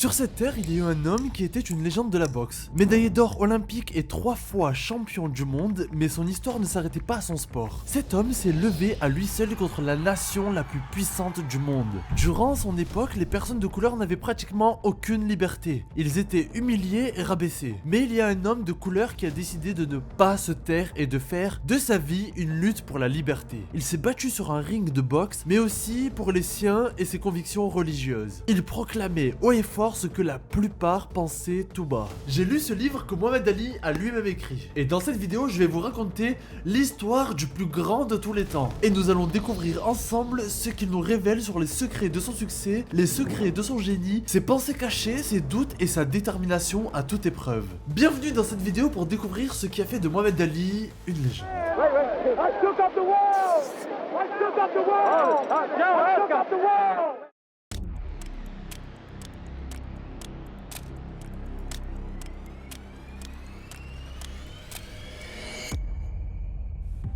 Sur cette terre, il y a eu un homme qui était une légende de la boxe. Médaillé d'or olympique et 3 fois champion du monde, mais son histoire ne s'arrêtait pas à son sport. Cet homme s'est levé à lui seul contre la nation la plus puissante du monde. Durant son époque, les personnes de couleur n'avaient pratiquement aucune liberté. Ils étaient humiliés et rabaissés. Mais il y a un homme de couleur qui a décidé de ne pas se taire et de faire de sa vie une lutte pour la liberté. Il s'est battu sur un ring de boxe, mais aussi pour les siens et ses convictions religieuses. Il proclamait haut et fort ce que la plupart pensaient tout bas. J'ai lu ce livre que Mohamed Ali a lui-même écrit. Et dans cette vidéo, je vais vous raconter l'histoire du plus grand de tous les temps. Et nous allons découvrir ensemble ce qu'il nous révèle sur les secrets de son succès, les secrets de son génie, ses pensées cachées, ses doutes et sa détermination à toute épreuve. Bienvenue dans cette vidéo pour découvrir ce qui a fait de Mohamed Ali une légende. I took up the world! I took up the world! I took up the world!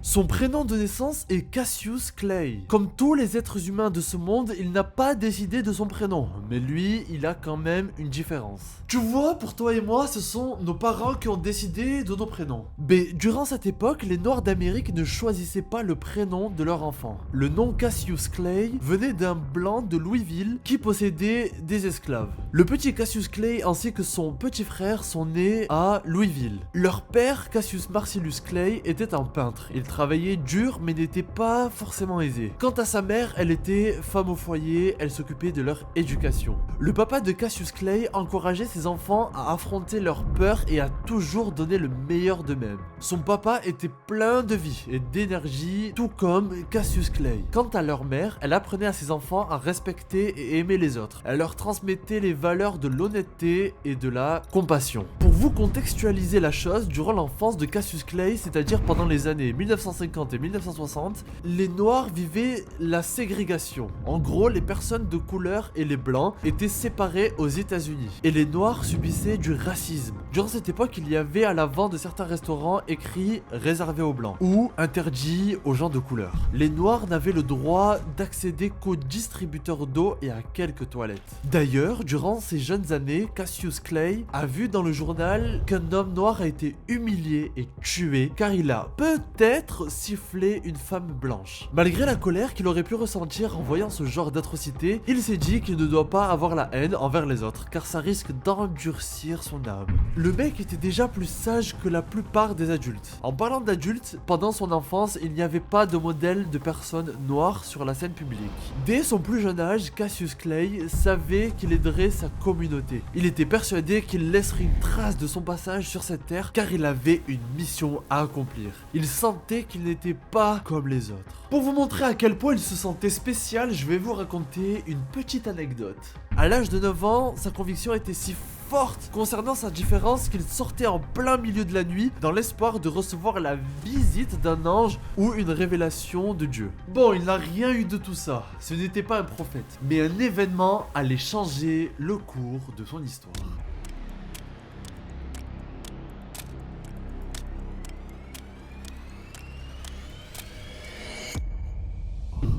Son prénom de naissance est Cassius Clay. Comme tous les êtres humains de ce monde, il n'a pas décidé de son prénom, mais lui, il a quand même une différence. Tu vois, pour toi et moi, ce sont nos parents qui ont décidé de nos prénoms. Mais durant cette époque, les Noirs d'Amérique ne choisissaient pas le prénom de leur enfant. Le nom Cassius Clay venait d'un blanc de Louisville qui possédait des esclaves. Le petit Cassius Clay ainsi que son petit frère sont nés à Louisville. Leur père, Cassius Marcellus Clay, était un peintre. Il travaillait dur mais n'était pas forcément aisé. Quant à sa mère, elle était femme au foyer, elle s'occupait de leur éducation. Le papa de Cassius Clay encourageait ses enfants à affronter leur peur et à toujours donner le meilleur d'eux-mêmes. Son papa était plein de vie et d'énergie, tout comme Cassius Clay. Quant à leur mère, elle apprenait à ses enfants à respecter et aimer les autres. Elle leur transmettait les valeurs de l'honnêteté et de la compassion. Pour vous contextualiser la chose, durant l'enfance de Cassius Clay, c'est-à-dire pendant les années 1950 et 1960, les Noirs vivaient la ségrégation. En gros, les personnes de couleur et les Blancs étaient séparés aux États-Unis. Et les Noirs subissaient du racisme. Durant cette époque, il y avait à l'avant de certains restaurants écrit « réservé aux Blancs » ou « interdit aux gens de couleur ». Les Noirs n'avaient le droit d'accéder qu'aux distributeurs d'eau et à quelques toilettes. D'ailleurs, durant ces jeunes années, Cassius Clay a vu dans le journal qu'un homme noir a été humilié et tué car il a peut-être sifflé une femme blanche. Malgré la colère qu'il aurait pu ressentir en voyant ce genre d'atrocité, il s'est dit qu'il ne doit pas avoir la haine envers les autres car ça risque d'endurcir son âme. Le mec était déjà plus sage que la plupart des adultes. En parlant d'adultes, pendant son enfance, il n'y avait pas de modèle de personnes noires sur la scène publique. Dès son plus jeune âge, Cassius Clay savait qu'il aiderait sa communauté. Il était persuadé qu'il laisserait une trace de son passage sur cette terre car il avait une mission à accomplir. Il sentait qu'il n'était pas comme les autres. Pour vous montrer à quel point il se sentait spécial, je vais vous raconter une petite anecdote. À l'âge de 9 ans, sa conviction était si forte concernant sa différence qu'il sortait en plein milieu de la nuit dans l'espoir de recevoir la visite d'un ange ou une révélation de Dieu. Bon, il n'a rien eu de tout ça, ce n'était pas un prophète, mais un événement allait changer le cours de son histoire.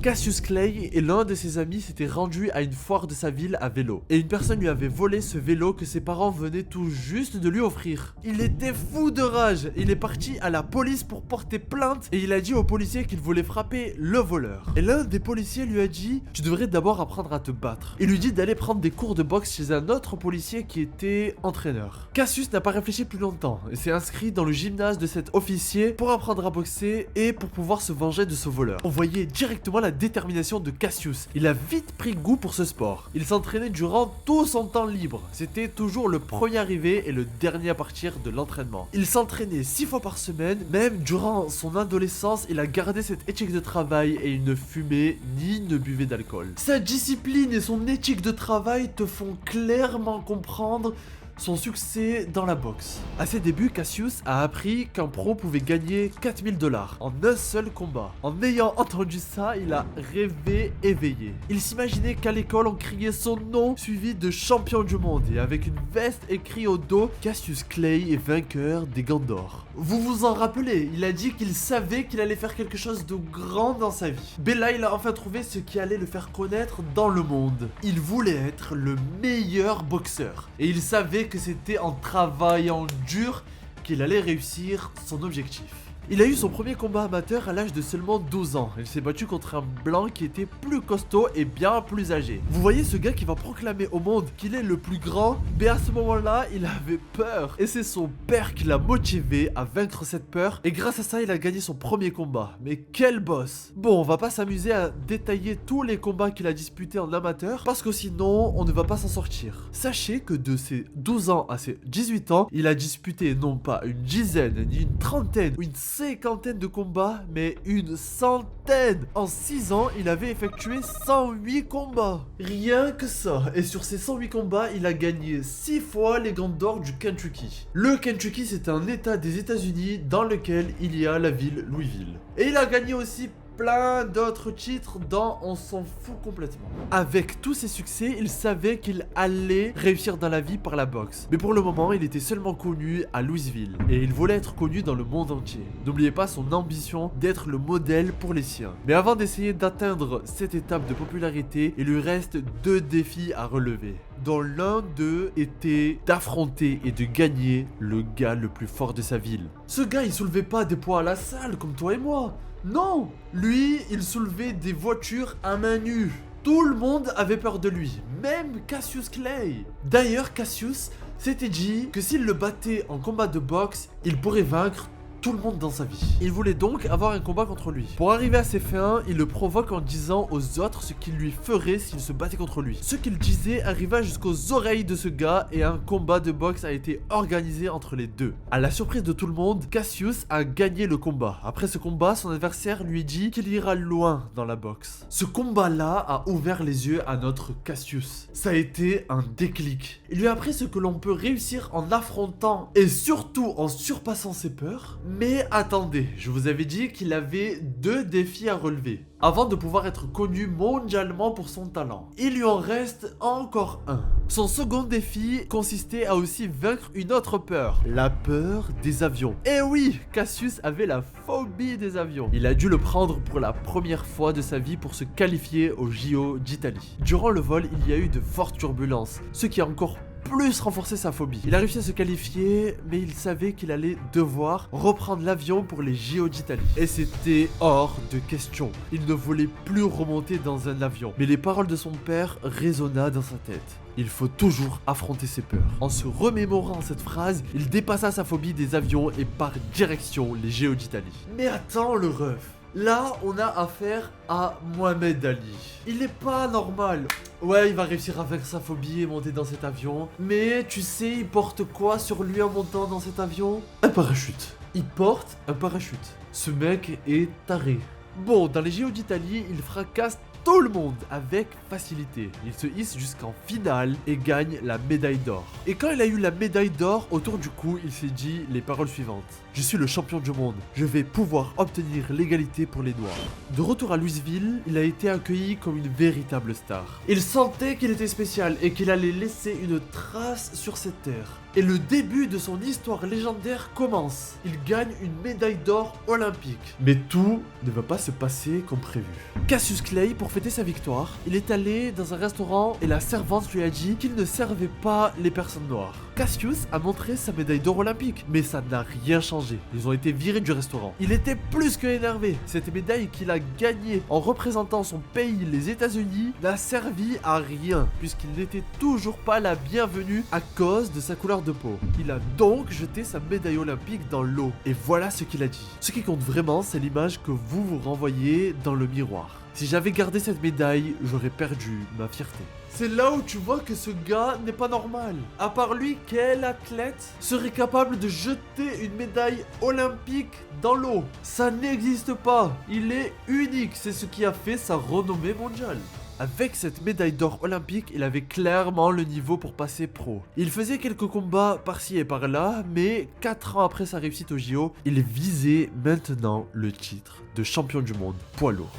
Cassius Clay et l'un de ses amis s'étaient rendus à une foire de sa ville à vélo. Et une personne lui avait volé ce vélo que ses parents venaient tout juste de lui offrir. Il était fou de rage. Il est parti à la police pour porter plainte et il a dit aux policiers qu'il voulait frapper le voleur. Et l'un des policiers lui a dit « Tu devrais d'abord apprendre à te battre ». Il lui dit d'aller prendre des cours de boxe chez un autre policier qui était entraîneur. Cassius n'a pas réfléchi plus longtemps et s'est inscrit dans le gymnase de cet officier pour apprendre à boxer et pour pouvoir se venger de ce voleur. On voyait directement la détermination de Cassius. Il a vite pris goût pour ce sport. Il s'entraînait durant tout son temps libre. C'était toujours le premier arrivé et le dernier à partir de l'entraînement. Il s'entraînait 6 fois par semaine. Même durant son adolescence, il a gardé cette éthique de travail et il ne fumait ni ne buvait d'alcool. Sa discipline et son éthique de travail te font clairement comprendre son succès dans la boxe. À ses débuts, Cassius a appris qu'un pro pouvait gagner 4000 $ en un seul combat. En ayant entendu ça, il a rêvé éveillé. Il s'imaginait qu'à l'école on criait son nom suivi de champion du monde et avec une veste écrite au dos, Cassius Clay est vainqueur des Gants d'Or. Vous vous en rappelez, il a dit qu'il savait qu'il allait faire quelque chose de grand dans sa vie. Bella, il a enfin trouvé ce qui allait le faire connaître dans le monde. Il voulait être le meilleur boxeur. Et il savait que c'était en travaillant dur qu'il allait réussir son objectif. Il a eu son premier combat amateur à l'âge de seulement 12 ans. Il s'est battu contre un blanc qui était plus costaud et bien plus âgé. Vous voyez ce gars qui va proclamer au monde qu'il est le plus grand, mais à ce moment-là, il avait peur. Et c'est son père qui l'a motivé à vaincre cette peur. Et grâce à ça, il a gagné son premier combat. Mais quel boss! Bon, on va pas s'amuser à détailler tous les combats qu'il a disputés en amateur, parce que sinon, on ne va pas s'en sortir. Sachez que de ses 12 ans à ses 18 ans, il a disputé non pas une dizaine, ni une trentaine, ou une cinquantaine de combats, mais une centaine. En 6 ans, il avait effectué 108 combats. Rien que ça. Et sur ces 108 combats, il a gagné 6 fois les Grandes d'Or du Kentucky. Le Kentucky, c'est un état des États-Unis dans lequel il y a la ville Louisville. Et il a gagné aussi plein d'autres titres dont on s'en fout complètement. Avec tous ses succès, il savait qu'il allait réussir dans la vie par la boxe. Mais pour le moment, il était seulement connu à Louisville. Et il voulait être connu dans le monde entier. N'oubliez pas son ambition d'être le modèle pour les siens. Mais avant d'essayer d'atteindre cette étape de popularité, il lui reste 2 défis à relever, dont l'un d'eux était d'affronter et de gagner le gars le plus fort de sa ville. Ce gars, il soulevait pas des poids à la salle comme toi et moi. Non, lui, il soulevait des voitures à main nue. Tout le monde avait peur de lui, même Cassius Clay. D'ailleurs, Cassius s'était dit que s'il le battait en combat de boxe, il pourrait vaincre tout le monde dans sa vie. Il voulait donc avoir un combat contre lui. Pour arriver à ses fins, il le provoque en disant aux autres ce qu'il lui ferait s'il se battait contre lui. Ce qu'il disait arriva jusqu'aux oreilles de ce gars et un combat de boxe a été organisé entre les deux. À la surprise de tout le monde, Cassius a gagné le combat. Après ce combat, son adversaire lui dit qu'il ira loin dans la boxe. Ce combat-là a ouvert les yeux à notre Cassius. Ça a été un déclic. Il lui a appris ce que l'on peut réussir en affrontant et surtout en surpassant ses peurs. Mais attendez, je vous avais dit qu'il avait 2 défis à relever avant de pouvoir être connu mondialement pour son talent. Il lui en reste encore un. Son second défi consistait à aussi vaincre une autre peur, la peur des avions. Et oui, Cassius avait la phobie des avions. Il a dû le prendre pour la première fois de sa vie pour se qualifier au JO d'Italie. Durant le vol, il y a eu de fortes turbulences, ce qui a encore plus renforcer sa phobie. Il a réussi à se qualifier, mais il savait qu'il allait devoir reprendre l'avion pour les JO d'Italie. Et c'était hors de question. Il ne voulait plus remonter dans un avion. Mais les paroles de son père résonnaient dans sa tête. Il faut toujours affronter ses peurs. En se remémorant cette phrase, il dépassa sa phobie des avions et part direction les JO d'Italie. Mais attends le ref. Là, on a affaire à Mohamed Ali. Il n'est pas normal. Ouais, il va réussir à vaincre sa phobie et monter dans cet avion. Mais tu sais, il porte quoi sur lui en montant dans cet avion? Un parachute. Il porte un parachute. Ce mec est taré. Bon, dans les JO d'Italie, il fracasse tout le monde avec facilité. Il se hisse jusqu'en finale et gagne la médaille d'or. Et quand il a eu la médaille d'or autour du cou, il s'est dit les paroles suivantes. Je suis le champion du monde. Je vais pouvoir obtenir l'égalité pour les Noirs. De retour à Louisville, il a été accueilli comme une véritable star. Il sentait qu'il était spécial et qu'il allait laisser une trace sur cette terre. Et le début de son histoire légendaire commence. Il gagne une médaille d'or olympique. Mais tout ne va pas se passer comme prévu. Cassius Clay, pour fêter sa victoire, il est allé dans un restaurant et la servante lui a dit qu'il ne servait pas les personnes noires. Cassius a montré sa médaille d'or olympique, mais ça n'a rien changé. Ils ont été virés du restaurant. Il était plus que énervé. Cette médaille qu'il a gagnée en représentant son pays, les États-Unis, n'a servi à rien, puisqu'il n'était toujours pas la bienvenue à cause de sa couleur de peau. Il a donc jeté sa médaille olympique dans l'eau. Et voilà ce qu'il a dit. Ce qui compte vraiment, c'est l'image que vous vous renvoyez dans le miroir. Si j'avais gardé cette médaille, j'aurais perdu ma fierté. C'est là où tu vois que ce gars n'est pas normal. À part lui, quel athlète serait capable de jeter une médaille olympique dans l'eau? Ça n'existe pas. Il est unique. C'est ce qui a fait sa renommée mondiale. Avec cette médaille d'or olympique, il avait clairement le niveau pour passer pro. Il faisait quelques combats par-ci et par-là, mais 4 ans après sa réussite au JO, il visait maintenant le titre de champion du monde poids lourd.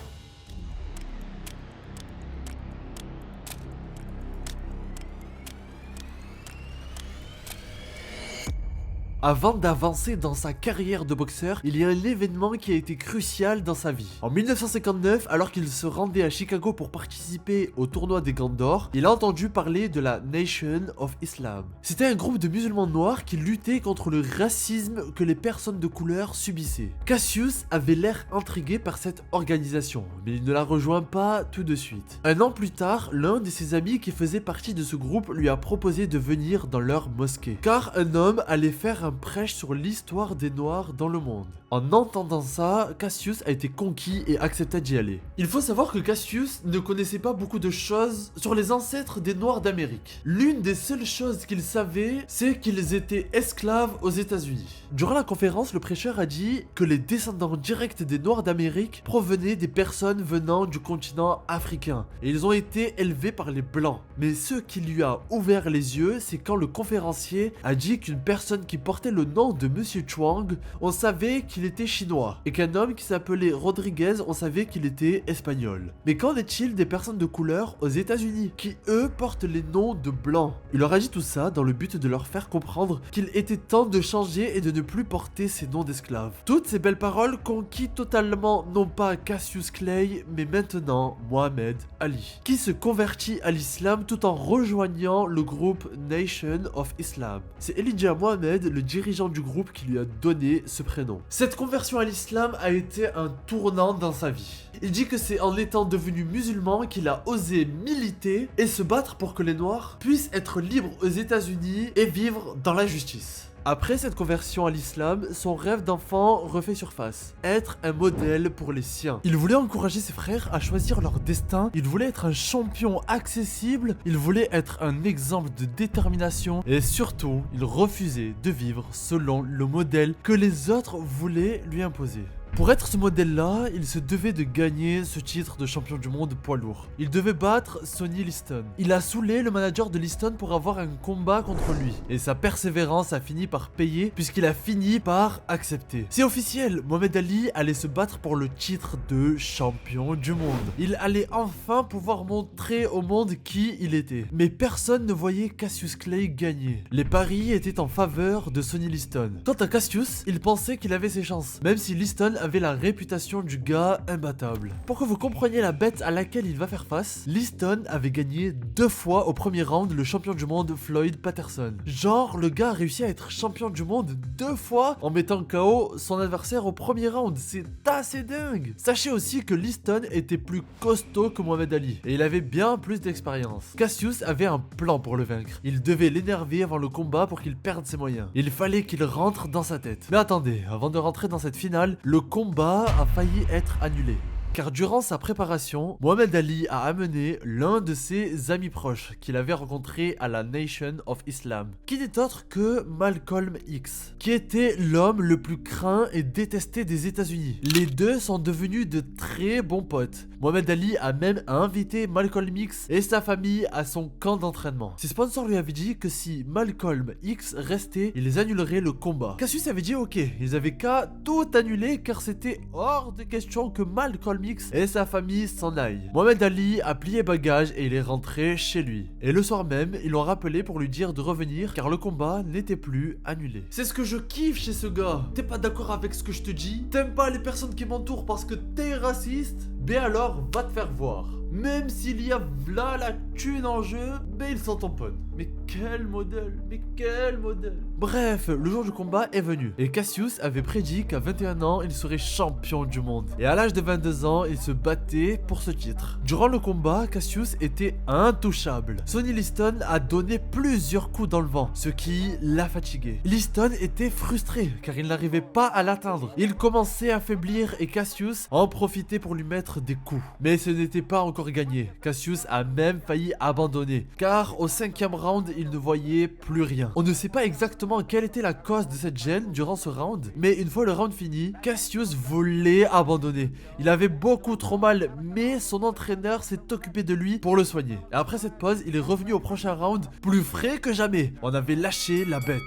Avant d'avancer dans sa carrière de boxeur, il y a un événement qui a été crucial dans sa vie. En 1959, alors qu'il se rendait à Chicago pour participer au tournoi des Gants d'Or, il a entendu parler de la Nation of Islam. C'était un groupe de musulmans noirs qui luttaient contre le racisme que les personnes de couleur subissaient. Cassius avait l'air intrigué par cette organisation, mais il ne la rejoint pas tout de suite. Un an plus tard, l'un de ses amis qui faisait partie de ce groupe lui a proposé de venir dans leur mosquée, car un homme allait faire un prêche sur l'histoire des Noirs dans le monde. En entendant ça, Cassius a été conquis et accepta d'y aller. Il faut savoir que Cassius ne connaissait pas beaucoup de choses sur les ancêtres des Noirs d'Amérique. L'une des seules choses qu'il savait, c'est qu'ils étaient esclaves aux États-Unis. Durant la conférence, le prêcheur a dit que les descendants directs des Noirs d'Amérique provenaient des personnes venant du continent africain, et ils ont été élevés par les Blancs. Mais ce qui lui a ouvert les yeux, c'est quand le conférencier a dit qu'une personne qui portait le nom de Monsieur Chuang, on savait qu'il était chinois, et qu'un homme qui s'appelait Rodriguez, on savait qu'il était espagnol. Mais qu'en est-il des personnes de couleur aux États-Unis, qui eux portent les noms de blancs? Il leur a dit tout ça dans le but de leur faire comprendre qu'il était temps de changer et de ne plus porter ces noms d'esclaves. Toutes ces belles paroles conquis totalement non pas Cassius Clay, mais maintenant Mohamed Ali, qui se convertit à l'islam tout en rejoignant le groupe Nation of Islam. C'est Elijah Mohammed, le dirigeant du groupe, qui lui a donné ce prénom. Cette conversion à l'islam a été un tournant dans sa vie. Il dit que c'est en étant devenu musulman qu'il a osé militer et se battre pour que les Noirs puissent être libres aux États-Unis et vivre dans la justice. Après cette conversion à l'islam, son rêve d'enfant refait surface. Être un modèle pour les siens. Il voulait encourager ses frères à choisir leur destin, il voulait être un champion accessible, il voulait être un exemple de détermination et surtout, il refusait de vivre selon le modèle que les autres voulaient lui imposer. Pour être ce modèle-là, il se devait de gagner ce titre de champion du monde poids lourd. Il devait battre Sonny Liston. Il a saoulé le manager de Liston pour avoir un combat contre lui. Et sa persévérance a fini par payer puisqu'il a fini par accepter. C'est officiel, Mohamed Ali allait se battre pour le titre de champion du monde. Il allait enfin pouvoir montrer au monde qui il était. Mais personne ne voyait Cassius Clay gagner. Les paris étaient en faveur de Sonny Liston. Quant à Cassius, il pensait qu'il avait ses chances, même si Liston avait la réputation du gars imbattable. Pour que vous compreniez la bête à laquelle il va faire face, Liston avait gagné 2 fois au premier round le champion du monde Floyd Patterson. Genre, le gars a réussi à être champion du monde 2 fois en mettant KO son adversaire au premier round. C'est assez dingue. Sachez aussi que Liston était plus costaud que Mohamed Ali et il avait bien plus d'expérience. Cassius avait un plan pour le vaincre. Il devait l'énerver avant le combat pour qu'il perde ses moyens. Il fallait qu'il rentre dans sa tête. Mais attendez, avant de rentrer dans cette finale, le combat a failli être annulé. Car durant sa préparation, Mohamed Ali a amené l'un de ses amis proches qu'il avait rencontré à la Nation of Islam, qui n'est autre que Malcolm X, qui était l'homme le plus craint et détesté des États-Unis. Les deux sont devenus de très bons potes. Mohamed Ali a même invité Malcolm X et sa famille à son camp d'entraînement. Ses sponsors lui avaient dit que si Malcolm X restait, ils annuleraient le combat. Cassius avait dit ok, ils avaient qu'à tout annuler car c'était hors de question que Malcolm X et sa famille s'en aillent. Mohamed Ali a plié bagages et il est rentré chez lui. Et le soir même, ils l'ont rappelé pour lui dire de revenir car le combat n'était plus annulé. C'est ce que je kiffe chez ce gars. T'es pas d'accord avec ce que je te dis? T'aimes pas les personnes qui m'entourent parce que t'es raciste? Ben alors, va te faire voir. Même s'il y a là la thune en jeu, ben il s'en tamponne. Mais quel modèle, mais quel modèle. Bref, le jour du combat est venu. Et Cassius avait prédit qu'à 21 ans, il serait champion du monde. Et à l'âge de 22 ans, il se battait pour ce titre. Durant le combat, Cassius était intouchable. Sonny Liston a donné plusieurs coups dans le vent, ce qui l'a fatigué. Liston était frustré, car il n'arrivait pas à l'atteindre. Il commençait à faiblir et Cassius en profitait pour lui mettre des coups. Mais ce n'était pas encore gagné. Cassius a même failli abandonner, car au 5e round, il ne voyait plus rien. On ne sait pas exactement quelle était la cause de cette gêne durant ce round, mais une fois le round fini, Cassius voulait abandonner. Il avait beaucoup trop mal, mais son entraîneur s'est occupé de lui pour le soigner. Et après cette pause, il est revenu au prochain round plus frais que jamais. On avait lâché la bête.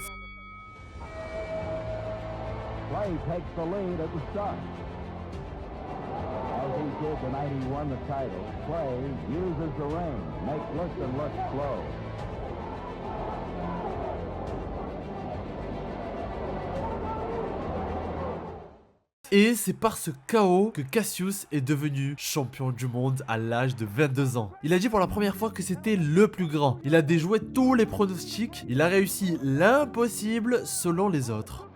Clay takes the lead at the start. As he did the night he won the title, Clay uses the ring, makes Liston look slow. Et c'est par ce chaos que Cassius est devenu champion du monde à l'âge de 22 ans. Il a dit pour la première fois que c'était le plus grand. Il a déjoué tous les pronostics. Il a réussi l'impossible selon les autres.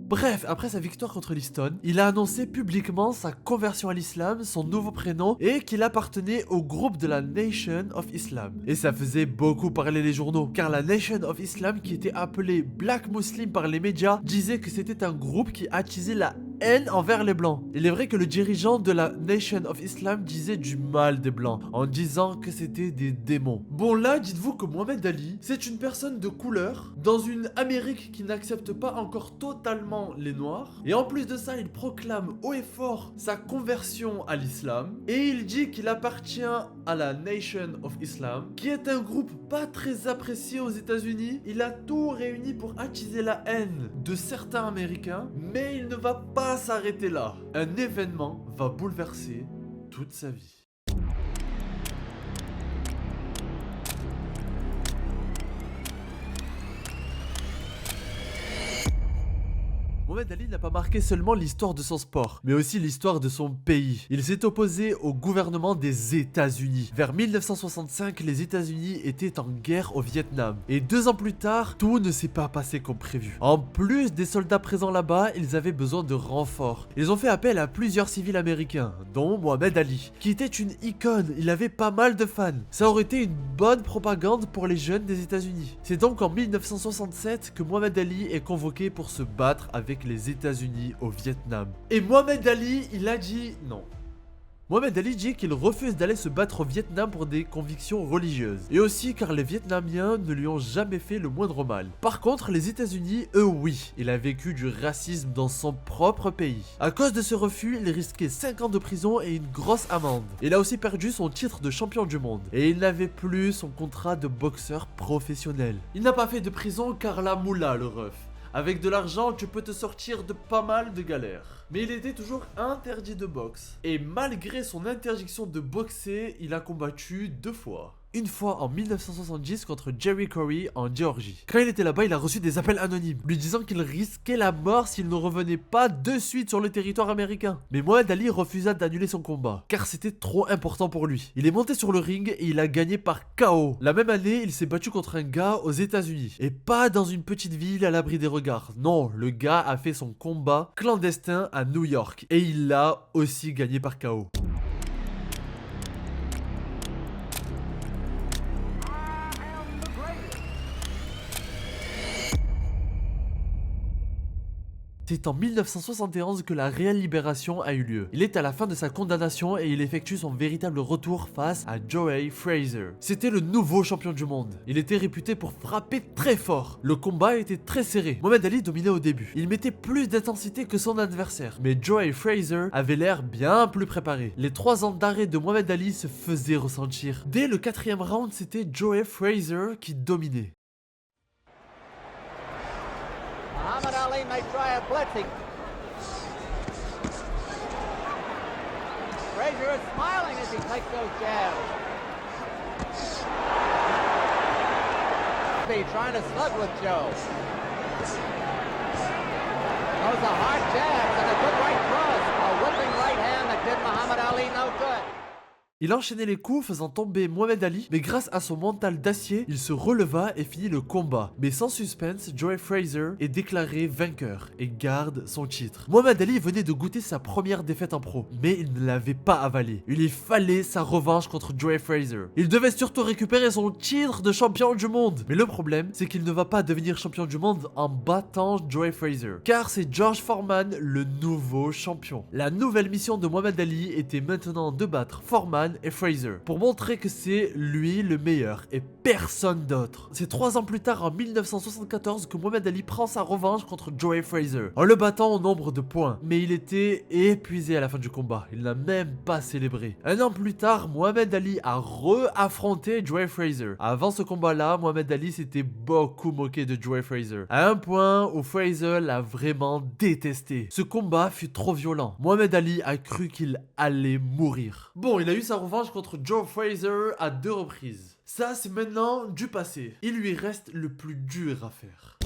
Bref, après sa victoire contre Liston, il a annoncé publiquement sa conversion à l'islam, son nouveau prénom, et qu'il appartenait au groupe de la Nation of Islam. Et ça faisait beaucoup parler les journaux, car la Nation of Islam, qui était appelée Black Muslim par les médias, disait que c'était un groupe qui attisait la haine envers les blancs. Il est vrai que le dirigeant de la Nation of Islam disait du mal des blancs, en disant que c'était des démons. Bon là, dites-vous que Mohamed Ali, c'est une personne de couleur, dans une Amérique qui n'accepte pas encore totalement les noirs, et en plus de ça, il proclame haut et fort sa conversion à l'islam, et il dit qu'il appartient à la Nation of Islam, qui est un groupe pas très apprécié aux États-Unis. Il a tout réuni pour attiser la haine de certains Américains, mais il ne va pas s'arrêter là. Un événement va bouleverser toute sa vie. Mohamed Ali n'a pas marqué seulement l'histoire de son sport, mais aussi l'histoire de son pays. Il s'est opposé au gouvernement des États-Unis. Vers 1965, les États-Unis étaient en guerre au Vietnam. Et 2 ans plus tard, tout ne s'est pas passé comme prévu. En plus des soldats présents là-bas, ils avaient besoin de renforts. Ils ont fait appel à plusieurs civils américains, dont Mohamed Ali, qui était une icône. Il avait pas mal de fans. Ça aurait été une bonne propagande pour les jeunes des États-Unis. C'est donc en 1967 que Mohamed Ali est convoqué pour se battre avec les États-Unis au Vietnam. Et Mohamed Ali, il a dit non. Mohamed Ali dit qu'il refuse d'aller se battre au Vietnam pour des convictions religieuses. Et aussi car les Vietnamiens ne lui ont jamais fait le moindre mal. Par contre, les États-Unis, eux oui. Il a vécu du racisme dans son propre pays. À cause de ce refus, il risquait 5 ans de prison et une grosse amende. Il a aussi perdu son titre de champion du monde. Et il n'avait plus son contrat de boxeur professionnel. Il n'a pas fait de prison car la moula, le ref. Avec de l'argent, tu peux te sortir de pas mal de galères. Mais il était toujours interdit de boxe. Et malgré son interdiction de boxer, il a combattu 2 fois. Une fois en 1970 contre Jerry Corey en Géorgie. Quand il était là-bas, il a reçu des appels anonymes, lui disant qu'il risquait la mort s'il ne revenait pas de suite sur le territoire américain. Mais Mohamed Ali refusa d'annuler son combat, car c'était trop important pour lui. Il est monté sur le ring et il a gagné par KO. La même année, il s'est battu contre un gars aux États-Unis. Et pas dans une petite ville à l'abri des regards. Non, le gars a fait son combat clandestin à New York. Et il l'a aussi gagné par KO. C'est en 1971 que la réelle libération a eu lieu. Il est à la fin de sa condamnation et il effectue son véritable retour face à Joe Frazier. C'était le nouveau champion du monde. Il était réputé pour frapper très fort. Le combat était très serré. Mohamed Ali dominait au début. Il mettait plus d'intensité que son adversaire. Mais Joe Frazier avait l'air bien plus préparé. Les 3 ans d'arrêt de Mohamed Ali se faisaient ressentir. Dès le 4e round, c'était Joe Frazier qui dominait. Muhammad Ali may try a blitzing. Frazier is smiling as he takes those jabs. Be trying to slug with Joe. Those are hard jabs and a good right cross. A whipping right hand that did Muhammad Ali no good. Il enchaînait les coups faisant tomber Mohamed Ali, mais grâce à son mental d'acier, il se releva et finit le combat. Mais sans suspense, Joe Frazier est déclaré vainqueur et garde son titre. Mohamed Ali venait de goûter sa première défaite en pro, mais il ne l'avait pas avalée. Il lui fallait sa revanche contre Joe Frazier. Il devait surtout récupérer son titre de champion du monde. Mais le problème, c'est qu'il ne va pas devenir champion du monde en battant Joe Frazier, car c'est George Foreman le nouveau champion. La nouvelle mission de Mohamed Ali était maintenant de battre Foreman et Frazier pour montrer que c'est lui le meilleur et personne d'autre. C'est 3 ans plus tard en 1974 que Mohamed Ali prend sa revanche contre Joe Frazier en le battant au nombre de points, mais il était épuisé à la fin du combat, il n'a même pas célébré. 1 an plus tard, Mohamed Ali a re-affronté Joe Frazier. Avant ce combat-là, Mohamed Ali s'était beaucoup moqué de Joe Frazier, à un point où Frazier l'a vraiment détesté. Ce combat fut trop violent. Mohamed Ali a cru qu'il allait mourir. Bon, il a eu sa sa revanche contre Joe Frazier à 2 reprises. Ça, c'est maintenant du passé. Il lui reste le plus dur à faire.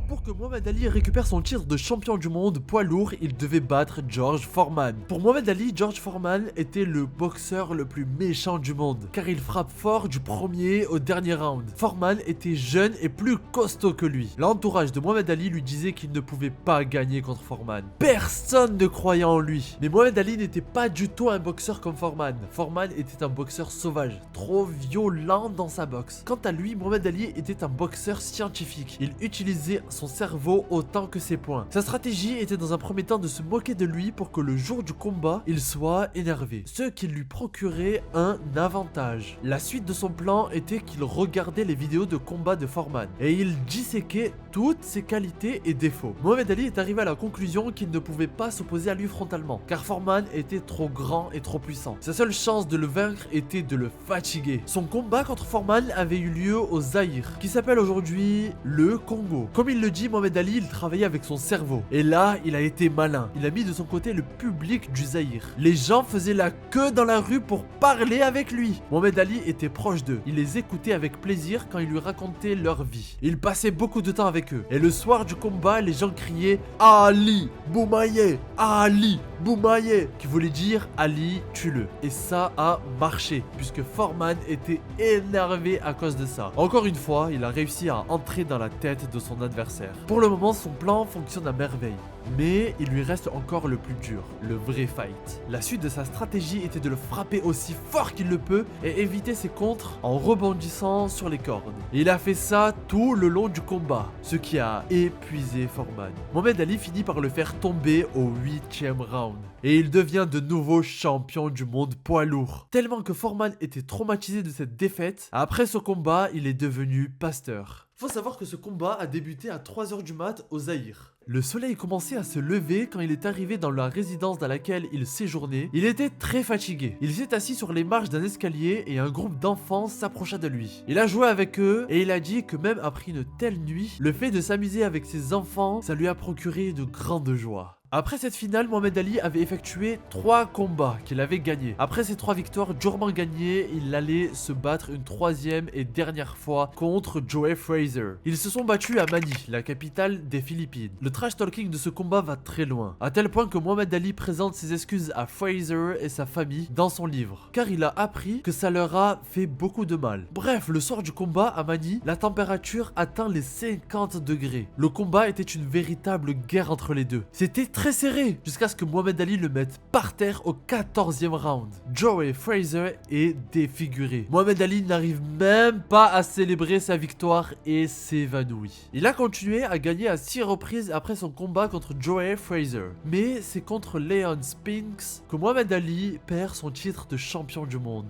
Pour que Mohamed Ali récupère son titre de champion du monde poids lourd, il devait battre George Foreman. Pour Mohamed Ali, George Foreman était le boxeur le plus méchant du monde, car il frappe fort du premier au dernier round. Foreman était jeune et plus costaud que lui. L'entourage de Mohamed Ali lui disait qu'il ne pouvait pas gagner contre Foreman. Personne ne croyait en lui. Mais Mohamed Ali n'était pas du tout un boxeur comme Foreman. Foreman était un boxeur sauvage, trop violent dans sa boxe. Quant à lui, Mohamed Ali était un boxeur scientifique. Il utilisait son cerveau autant que ses poings. Sa stratégie était dans un premier temps de se moquer de lui pour que le jour du combat, il soit énervé, ce qui lui procurait un avantage. La suite de son plan était qu'il regardait les vidéos de combat de Foreman et il disséquait toutes ses qualités et défauts. Mohamed Ali est arrivé à la conclusion qu'il ne pouvait pas s'opposer à lui frontalement, car Foreman était trop grand et trop puissant. Sa seule chance de le vaincre était de le fatiguer. Son combat contre Foreman avait eu lieu au Zaïre, qui s'appelle aujourd'hui le Congo. Comme il le dit, Mohamed Ali, il travaillait avec son cerveau. Et là, il a été malin. Il a mis de son côté le public du Zaïre. Les gens faisaient la queue dans la rue pour parler avec lui. Mohamed Ali était proche d'eux. Il les écoutait avec plaisir quand ils lui racontaient leur vie. Il passait beaucoup de temps avec eux. Et le soir du combat, les gens criaient « Ali Boumaye, Ali Boumaye », qui voulait dire « Ali, tue-le ». Et ça a marché, puisque Foreman était énervé à cause de ça. Encore une fois, il a réussi à entrer dans la tête de son adversaire. Pour le moment, son plan fonctionne à merveille. Mais il lui reste encore le plus dur, le vrai fight. La suite de sa stratégie était de le frapper aussi fort qu'il le peut et éviter ses contres en rebondissant sur les cordes. Et il a fait ça tout le long du combat, ce qui a épuisé Foreman. Mohamed Ali finit par le faire tomber au 8e round. Et il devient de nouveau champion du monde poids lourd. Tellement que Foreman était traumatisé de cette défaite, après ce combat, il est devenu pasteur. Faut savoir que ce combat a débuté à 3h du mat au Zaïre. Le soleil commençait à se lever quand il est arrivé dans la résidence dans laquelle il séjournait. Il était très fatigué. Il s'est assis sur les marches d'un escalier et un groupe d'enfants s'approcha de lui. Il a joué avec eux et il a dit que même après une telle nuit, le fait de s'amuser avec ses enfants, ça lui a procuré de grandes joies. Après cette finale, Mohamed Ali avait effectué 3 combats qu'il avait gagnés. Après ces 3 victoires durement gagnées, il allait se battre une 3e et dernière fois contre Joe Frazier. Ils se sont battus à Manille, la capitale des Philippines. Le trash talking de ce combat va très loin, à tel point que Mohamed Ali présente ses excuses à Frazier et sa famille dans son livre, car il a appris que ça leur a fait beaucoup de mal. Bref, le soir du combat à Manille, la température atteint les 50 degrés. Le combat était une véritable guerre entre les deux. C'était très serré, jusqu'à ce que Mohamed Ali le mette par terre au 14e round. Joe Frazier est défiguré. Mohamed Ali n'arrive même pas à célébrer sa victoire et s'évanouit. Il a continué à gagner à 6 reprises après son combat contre Joe Frazier. Mais c'est contre Leon Spinks que Mohamed Ali perd son titre de champion du monde.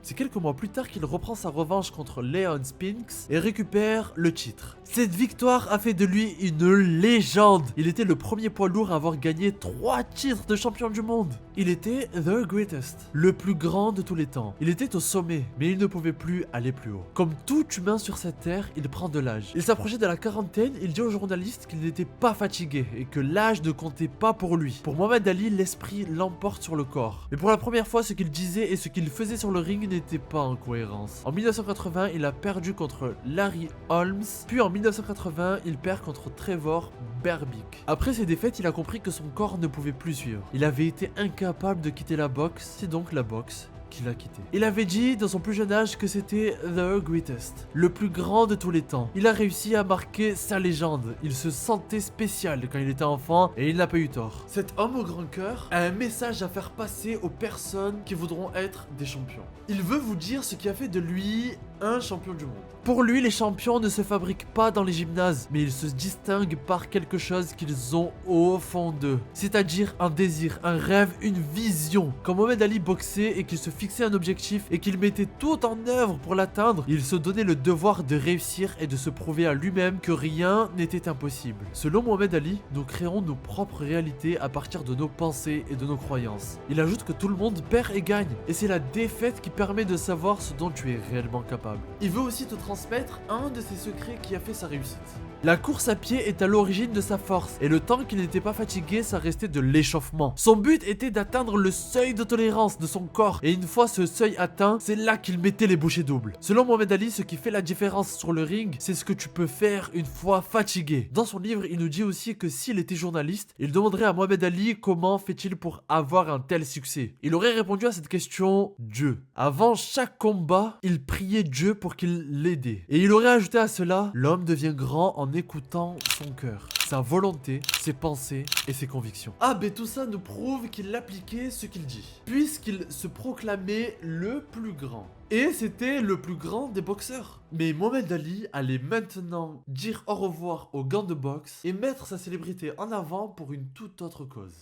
C'est quelques mois plus tard qu'il reprend sa revanche contre Leon Spinks et récupère le titre. Cette victoire a fait de lui une légende. Il était le premier poids lourd à avoir gagné 3 titres de champion du monde. Il était the greatest, le plus grand de tous les temps. Il était au sommet, mais il ne pouvait plus aller plus haut. Comme tout humain sur cette terre, il prend de l'âge. Il s'approchait de la quarantaine, il dit aux journalistes qu'il n'était pas fatigué et que l'âge ne comptait pas pour lui. Pour Mohamed Ali, l'esprit l'emporte sur le corps. Mais pour la première fois, ce qu'il disait et ce qu'il faisait sur le ring n'était pas en cohérence. En 1980, il a perdu contre Larry Holmes, puis en 1980, il perd contre Trevor Berbick. Après ces défaites, il a compris que son corps ne pouvait plus suivre. Il avait été incapable de quitter la boxe, c'est donc la boxe qu'il a quitté. Il avait dit dans son plus jeune âge que c'était the greatest, le plus grand de tous les temps. Il a réussi à marquer sa légende. Il se sentait spécial quand il était enfant et il n'a pas eu tort. Cet homme au grand cœur a un message à faire passer aux personnes qui voudront être des champions. Il veut vous dire ce qui a fait de lui un champion du monde. Pour lui, les champions ne se fabriquent pas dans les gymnases, mais ils se distinguent par quelque chose qu'ils ont au fond d'eux. C'est-à-dire un désir, un rêve, une vision. Quand Mohamed Ali boxait et qu'il se fixait un objectif et qu'il mettait tout en œuvre pour l'atteindre, il se donnait le devoir de réussir et de se prouver à lui-même que rien n'était impossible. Selon Mohamed Ali, nous créons nos propres réalités à partir de nos pensées et de nos croyances. Il ajoute que tout le monde perd et gagne, et c'est la défaite qui permet de savoir ce dont tu es réellement capable. capable. Il veut aussi te transmettre un de ses secrets qui a fait sa réussite. La course à pied est à l'origine de sa force, et le temps qu'il n'était pas fatigué, ça restait de l'échauffement. Son but était d'atteindre le seuil de tolérance de son corps, et une fois ce seuil atteint, c'est là qu'il mettait les bouchées doubles. Selon Mohamed Ali, ce qui fait la différence sur le ring, c'est ce que tu peux faire une fois fatigué. Dans son livre, il nous dit aussi que s'il était journaliste, il demanderait à Mohamed Ali comment fait-il pour avoir un tel succès. Il aurait répondu à cette question, Dieu. Avant chaque combat, il priait Dieu pour qu'il l'aidait. Et il aurait ajouté à cela, l'homme devient grand en écoutant son cœur, sa volonté, ses pensées et ses convictions. Ah ben tout ça nous prouve qu'il appliquait ce qu'il dit, puisqu'il se proclamait le plus grand. Et c'était le plus grand des boxeurs. Mais Mohamed Ali allait maintenant dire au revoir aux gants de boxe et mettre sa célébrité en avant pour une toute autre cause.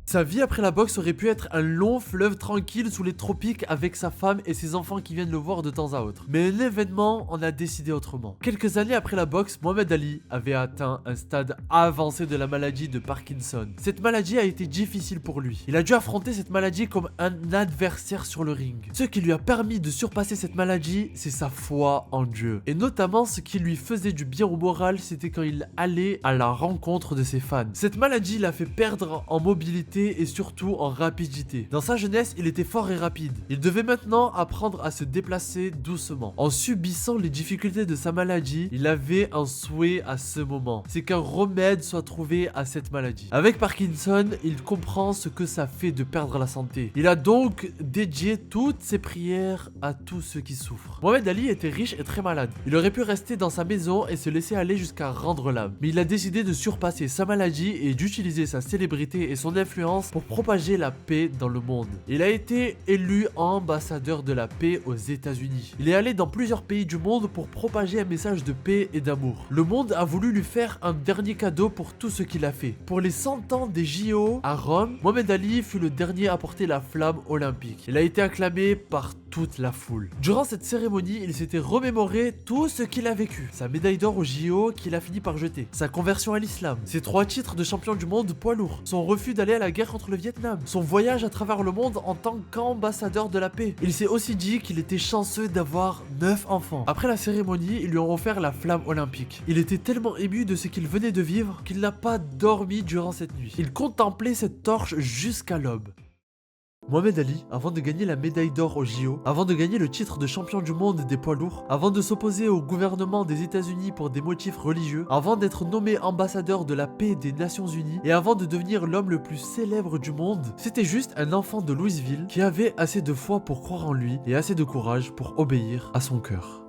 Sa vie après la boxe aurait pu être un long fleuve tranquille sous les tropiques avec sa femme et ses enfants qui viennent le voir de temps à autre. Mais un événement en a décidé autrement. Quelques années après la boxe, Mohamed Ali avait atteint un stade avancé de la maladie de Parkinson. Cette maladie a été difficile pour lui. Il a dû affronter cette maladie comme un adversaire sur le ring. Ce qui lui a permis de surpasser cette maladie, c'est sa foi en Dieu. Et notamment ce qui lui faisait du bien au moral, c'était quand il allait à la rencontre de ses fans. Cette maladie l'a fait perdre en mobilité et surtout en rapidité. Dans sa jeunesse, il était fort et rapide. Il devait maintenant apprendre à se déplacer doucement. En subissant les difficultés de sa maladie, il avait un souhait à ce moment. C'est qu'un remède soit trouvé à cette maladie. Avec Parkinson, il comprend ce que ça fait de perdre la santé. Il a donc dédié toutes ses prières à tous ceux qui souffrent. Mohamed Ali était riche et très malade. Il aurait pu rester dans sa maison et se laisser aller jusqu'à rendre l'âme. Mais il a décidé de surpasser sa maladie et d'utiliser sa célébrité et son influence pour propager la paix dans le monde. Il a été élu ambassadeur de la paix aux États-Unis. Il est allé dans plusieurs pays du monde pour propager un message de paix et d'amour. Le monde a voulu lui faire un dernier cadeau pour tout ce qu'il a fait. Pour les 100 ans des JO à Rome, Mohamed Ali fut le dernier à porter la flamme olympique. Il a été acclamé par toute la foule. Durant cette cérémonie, il s'était remémoré tout ce qu'il a vécu. Sa médaille d'or au JO qu'il a fini par jeter. Sa conversion à l'islam. Ses 3 titres de champion du monde poids lourd. Son refus d'aller à la guerre contre le Vietnam. Son voyage à travers le monde en tant qu'ambassadeur de la paix. Il s'est aussi dit qu'il était chanceux d'avoir 9 enfants. Après la cérémonie, ils lui ont offert la flamme olympique. Il était tellement ému de ce qu'il venait de vivre qu'il n'a pas dormi durant cette nuit. Il contemplait cette torche jusqu'à l'aube. Mohamed Ali, avant de gagner la médaille d'or au JO, avant de gagner le titre de champion du monde des poids lourds, avant de s'opposer au gouvernement des États-Unis pour des motifs religieux, avant d'être nommé ambassadeur de la paix des Nations Unies et avant de devenir l'homme le plus célèbre du monde, c'était juste un enfant de Louisville qui avait assez de foi pour croire en lui et assez de courage pour obéir à son cœur.